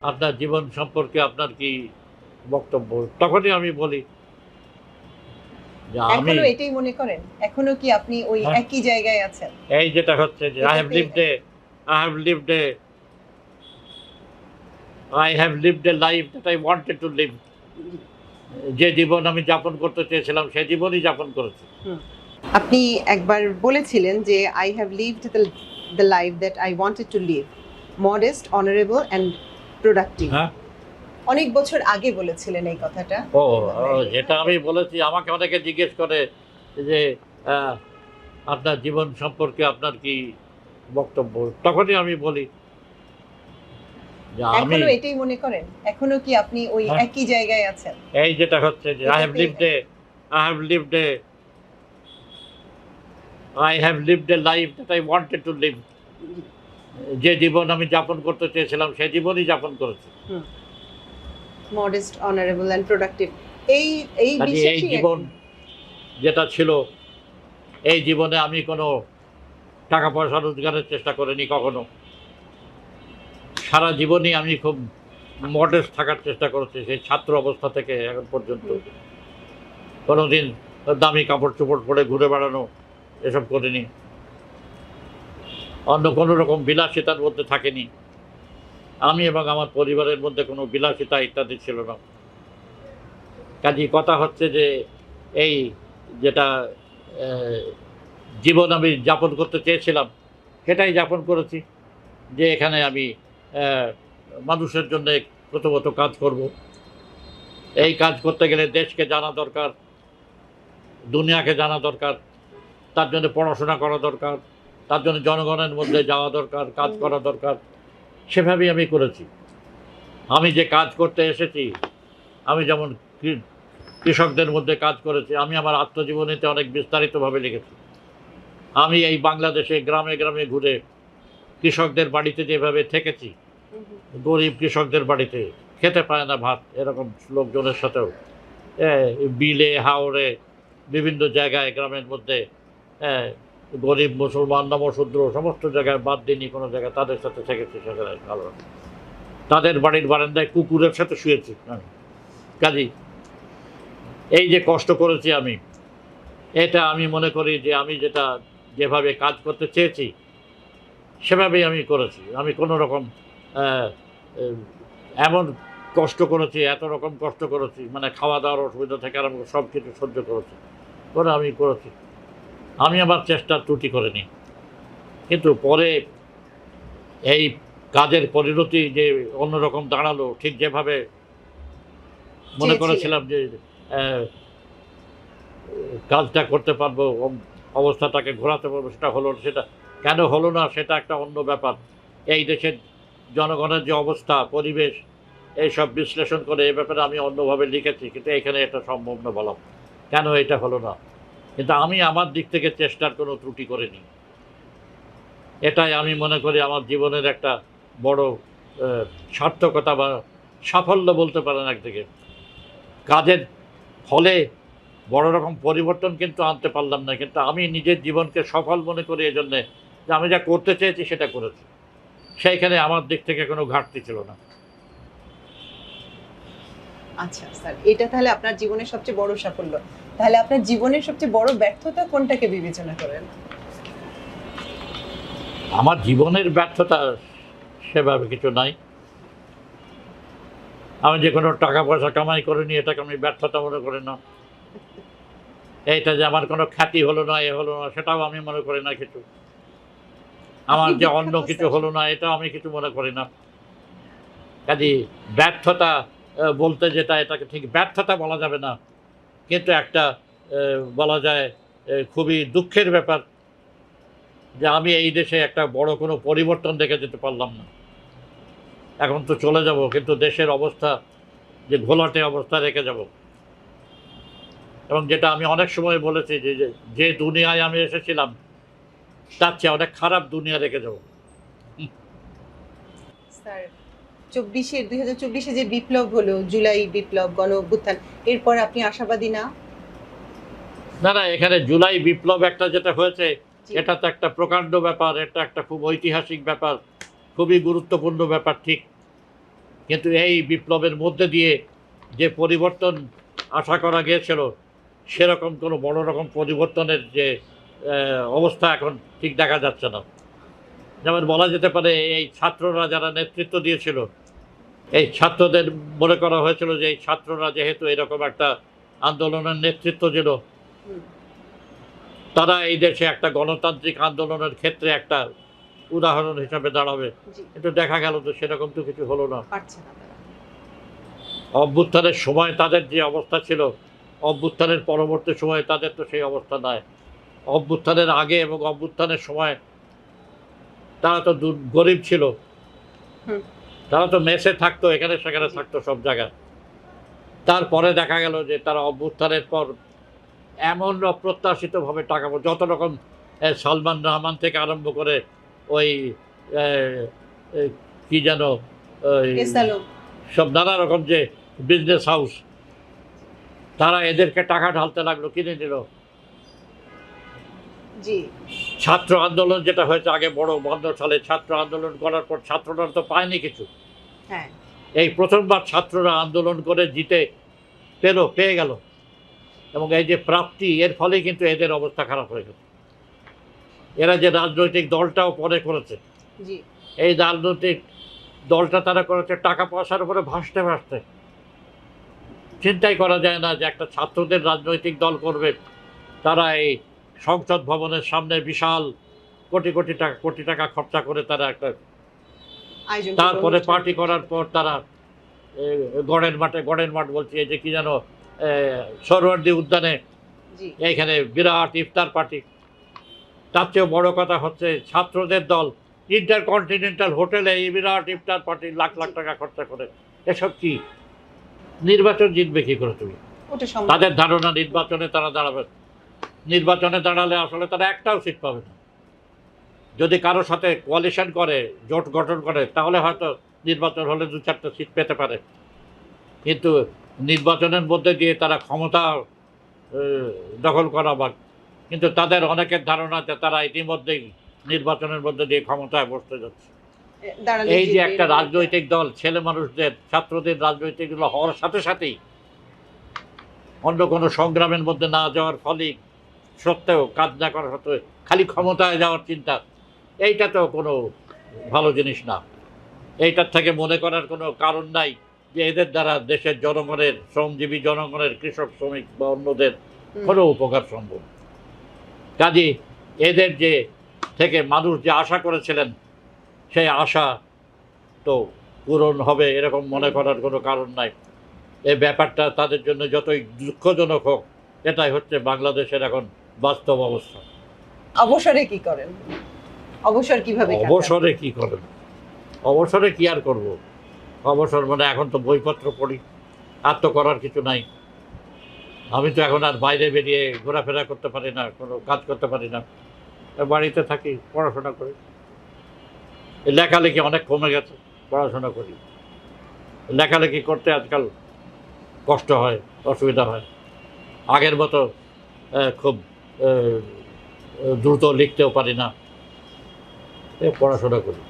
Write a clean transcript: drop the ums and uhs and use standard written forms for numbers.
আপনার জীবন সম্পর্কে আপনার কি বক্তব্য? তখনই আমি বলি যে আমি এখনো এটাই মনে করেন? এখনো কি আপনি ওই হ্যাঁ, একই জায়গায় আছেন? এই যেটা হচ্ছে যে এটাতে I have lived a life that I wanted to live. যে জীবন আমি যাপন করতে চেয়েছিলাম সে জীবনই যাপন করেছি। হুম। আপনি একবার বলেছিলেন যে, "I have lived the life that I wanted to live. Modest, honorable and productive." হ্যাঁ? অনেক বছর আগে বলেছিলেন এই কথাটা। ও, যেটা আমি বলেছি আমাকে অনেকে জিজ্ঞেস করে যে আ আপনার জীবন সম্পর্কে আপনার কি বক্তব্য? তখনই আমি বলি যে আমি এখনো এটাই মনে করেন? এখনো কি আপনি ওই হ্যাঁ, একই জায়গায় আছেন? এই যেটা হচ্ছে যে এটাতে I have lived a I have lived a life that I wanted to live. যে জীবন আমি যাপন করতে চেয়েছিলাম সে জীবনই যাপন করেছি। হুম। Modest, honorable and productive. এই এই কাজেই এই বিশ্বাসই জীবন যেটা ছিল, এই জীবনে আমি কোনো টাকা পয়সা রোজগারের চেষ্টা করিনি কখনো। সারা জীবনই আমি খুব মডেস্ট থাকার চেষ্টা করেছি সেই ছাত্র অবস্থা থেকে এখন পর্যন্ত। কোনোদিন দামি কাপড়-চোপড় পরে ঘুরে বেড়ানো এসব করিনি। অন্য কোনো রকম বিলাসিতার মধ্যে থাকিনি। আমি এবং আমার পরিবারের মধ্যে কোনো বিলাসিতা ইত্যাদি ছিল না। কাজেই কথা হচ্ছে যে এই যেটা অ্যা জীবন আমি যাপন করতে চেয়েছিলাম, সেটাই যাপন করেছি। যে এখানে আমি অ্যা মানুষের জন্যে প্রথমত কাজ করব। এই কাজ করতে গেলে দেশকে জানা দরকার, দুনিয়াকে জানা দরকার, তার জন্য পড়াশোনা করা দরকার, তার জন্য জনগণের মধ্যে যাওয়া দরকার, কাজ করা দরকার। সেভাবেই আমি করেছি। আমি যে কাজ করতে এসেছি, আমি যেমন কৃ কৃষকদের মধ্যে কাজ করেছি, আমি আমার আত্মজীবনীতে অনেক বিস্তারিতভাবে লিখেছি। আমি এই বাংলাদেশে গ্রামে, গ্রামে ঘুরে কৃষকদের বাড়িতে যেভাবে থেকেছি, গরিব কৃষকদের বাড়িতে খেতে পায় না ভাত, এরকম লোকজনের সাথেও বিলে, হাওরে বিভিন্ন জায়গায় গ্রামের মধ্যে হ্যাঁ, গরিব মুসলমান, নমশূদ্র সমস্ত জায়গায় বাদ দিইনি কোনো জায়গায় তাদের সাথে থেকেছি সেখানে ভালো। তাদের বাড়ির বারান্দায় কুকুরের সাথে শুয়েছি আমি। কাজেই এই যে কষ্ট করেছি আমি, এটা আমি মনে করি যে আমি যেভাবে কাজ করতে চেয়েছি, সেভাবেই আমি করেছি। আমি কোনো রকম অ্যা এম এমন কষ্ট করেছি, এত রকম কষ্ট করেছি, মানে খাওয়া-দাওয়ার অসুবিধা থেকে আরম্ভ করে সব কিছু সহ্য করেছি। করে আমি করেছি। আমি আমার চেষ্টার ত্রুটি করিনি। কিন্তু পরে এই কাজের পরিণতি যে অন্যরকম দাঁড়ালো, ঠিক যেভাবে মনে চেয়েছিলেন। করেছিলাম যে অ্যা কাজটা করতে পারবো, অবস্থাটাকে ঘোরাতে পারবো, সেটা হলো না। সেটা কেন হলো না সেটা একটা অন্য ব্যাপার। এই দেশের জনগণের যে অবস্থা, পরিবেশ এইসব বিশ্লেষণ করে এ ব্যাপারে আমি অন্যভাবে লিখেছি। কিন্তু এখানে এটা সম্ভব না বলা। কেন এটা হলো না? কিন্তু আমি আমার দিক থেকে চেষ্টার কোনো ত্রুটি করিনি। এটাই আমি মনে করি আমার জীবনের একটা বড় সার্থকতা বা সাফল্য বলতে পারেন একদিকে। কাজের ফলে বড় রকম পরিবর্তন কিন্তু আনতে পারলাম না। কিন্তু আমি নিজের জীবনকে সফল মনে করি এজন্যে যে আমি যা করতে চেয়েছি সেটা করেছি। সেইখানে আমার দিক থেকে কোনো ঘাটতি ছিল না। আচ্ছা স্যার, এটা তাহলে আপনার জীবনের সবচেয়ে বড় সাফল্য। তাহলে আপনার জীবনের সবচেয়ে বড় ব্যর্থতা কোনটাকে বিবেচনা করেন? আমার জীবনের ব্যর্থতা সেভাবে কিছু নাই। আমি যে কোনো টাকা পয়সা কামাই করিনি এটাকে আমি ব্যর্থতা মনে করি না। এইটা যে আমার কোনো খ্যাতি হলো না, এ হলো না সেটাও আমি মনে করি না কিছু। আমার আপনি যে অন্য বিখ্যাত কিছু স্যার। হলো না এটাও আমি কিছু মনে করি না। কাজেই ব্যর্থতা বলতে যেটা এটাকে ঠিক ব্যর্থতা বলা যাবে না। কিন্তু একটা বলা যায় খুবই দুঃখের ব্যাপার যে আমি এই দেশে একটা বড় কোনো পরিবর্তন দেখে যেতে পারলাম না। এখন তো চলে যাব কিন্তু দেশের অবস্থা যে ঘোলাটে অবস্থা রেখে যাব। এবং যেটা আমি অনেক সময় বলেছি যে দুনিয়ায় আমি এসেছিলাম তার চেয়ে অনেক খারাপ দুনিয়া রেখে যাব। স্যার ২০২৪ এ যে বিপ্লব হলো, জুলাই বিপ্লব, গণ-অভ্যুত্থান, এরপর আপনি আশাবাদী না? না, না এখানে জুলাই বিপ্লব একটা যেটা হয়েছে জি। এটা তো একটা প্রকাণ্ড ব্যাপার, এটা একটা খুব ঐতিহাসিক ব্যাপার, খুবই গুরুত্বপূর্ণ ব্যাপার ঠিক। কিন্তু এই বিপ্লবের মধ্যে দিয়ে যে পরিবর্তন আশা করা গিয়েছিল সেরকম কোনো বড় রকম পরিবর্তনের যে অবস্থা এখন ঠিক দেখা যাচ্ছে না। যেমন বলা যেতে পারে এই ছাত্ররা যারা নেতৃত্ব দিয়েছিল, এই ছাত্রদের মনে করা হয়েছিল যে এই ছাত্ররা যেহেতু এরকম একটা আন্দোলনের নেতৃত্ব ছিল, তারা এই দেশে একটা গণতান্ত্রিক আন্দোলনের ক্ষেত্রে একটা উদাহরণ হিসাবে দাঁড়াবে। জি, কিন্তু দেখা গেল তো সেরকম তো কিছু হলো না। পারছে না তারা। অভ্যুত্থানের সময় তাদের যে অবস্থা ছিল, অভ্যুত্থানের পরবর্তী সময়ে তাদের তো সেই অবস্থা নয়। অভ্যুত্থানের আগে এবং অভ্যুত্থানের সময় তারা তো গরিব ছিল, হুম, তারা তো মেসে থাকতো, এখানে সেখানে থাকতো সব জায়গায়। তারপরে দেখা গেল যে তারা অভ্যুত্থানের পর এমন অপ্রত্যাশিতভাবে টাকা যত রকম সালমান রহমান থেকে আরম্ভ করে ওই এ, এ, কি যেন ওই এসালো, সব নানা রকম যে বিজনেস হাউস, তারা এদেরকে টাকা ঢালতে লাগলো, কিনে নিল। জি, ছাত্র আন্দোলন যেটা হয়েছে আগে বড় 52 সালে ছাত্র আন্দোলন করার পর ছাত্ররা তো পায়নি কিছু। হ্যাঁ, এই প্রথমবার ছাত্ররা আন্দোলন করে জিতে পেয়ে গেল, এবং এই যে প্রাপ্তি, এর ফলে কিন্তু এদের অবস্থা খারাপ হয়ে গেল। এরা যে রাজনৈতিক দলটাও পরে করেছে, জি, এই রাজনৈতিক দলটা তারা করেছে টাকা পয়সার উপরে ভাসতে ভাসতে। চিন্তাই করা যায় না যে একটা ছাত্রদের রাজনৈতিক দল করবে, তারা এই সংসদ ভবনের সামনে বিশাল কোটি টাকা খরচা করে তারা একটা, আয়োজন তারপরে অনুষ্ঠান। পার্টি করার পর তারা গড়ের মাঠ বলছি, এই যে কি যেন সরোয়ার্দী উদ্যানে জি, এইখানে বিরাট ইফতার পার্টি। তার চেয়েও বড় কথা হচ্ছে ছাত্রদের দল ইন্টারকন্টিনেন্টাল হোটেলে এই বিরাট ইফতার পার্টি লাখ লাখ টাকা খরচা করে। এসব কি? নির্বাচন জিতবে কি করে তুমি? ওটা সম্ভব। তাদের ধারণা নির্বাচনে তারা দাঁড়াবে, নির্বাচনে দাঁড়ালে আসলে তারা একটাও সিট পাবে না। যদি কারোর সাথে কোয়ালিশন করে, জোট গঠন করে, তাহলে হয়তো নির্বাচন হলে 2-4টা সিট পেতে পারে। কিন্তু নির্বাচনের মধ্যে দিয়ে তারা ক্ষমতা দখল করা বা, কিন্তু তাদের অনেকের ধারণা যে তারা ইতিমধ্যেই নির্বাচনের মধ্যে দিয়ে ক্ষমতায় বসতে যাচ্ছে। দাঁড়ালে এই যে জিতবে, একটা এরকম রাজনৈতিক দল ছেলে মানুষদের, ছাত্রদের রাজনৈতিক দল হওয়ার সাথে সাথেই অন্য কোনো সংগ্রামের মধ্যে না যাওয়ার ফলে সত্ত্বেও, কাজ না করা সত্ত্বেও খালি ক্ষমতায় যাওয়ার চিন্তা, এইটা তো কোনো ভালো জিনিস না। এইটার থেকে মনে করার কোনো কারণ নাই যে এদের দ্বারা দেশের জনগণের, শ্রমজীবী জনগণের, কৃষক শ্রমিক বা অন্যদের হুম, কোনো উপকার সম্ভব। কাজে এদের যে থেকে মানুষ যে আশা করেছিলেন, সেই আশা তো পূরণ হবে এরকম মনে করার কোনো কারণ নাই। এই ব্যাপারটা তাদের জন্য যতই দুঃখজনক হোক, এটাই হচ্ছে বাংলাদেশের এখন বাস্তব অবস্থা। অবসরে কি করেন? অবসর কিভাবে কাটান? অবসরে কি করেন? অবসরে কি আর করব? অবসর মানে এখন তো বইপত্র পড়ি, আর তো করার কিছু নাই। আমি তো এখন আর বাইরে বেরিয়ে ঘোরাফেরা করতে পারি না, কোনো কাজ করতে পারি না। বাড়িতে থাকি, পড়াশোনা করি। এই লেখালেখি অনেক কমে গেছে, পড়াশোনা করি। লেখালেখি করতে আজকাল কষ্ট হয়, অসুবিধা হয়। আগের মতো খুব দ্রুত লিখতেও পারি না, পড়াশোনা করি।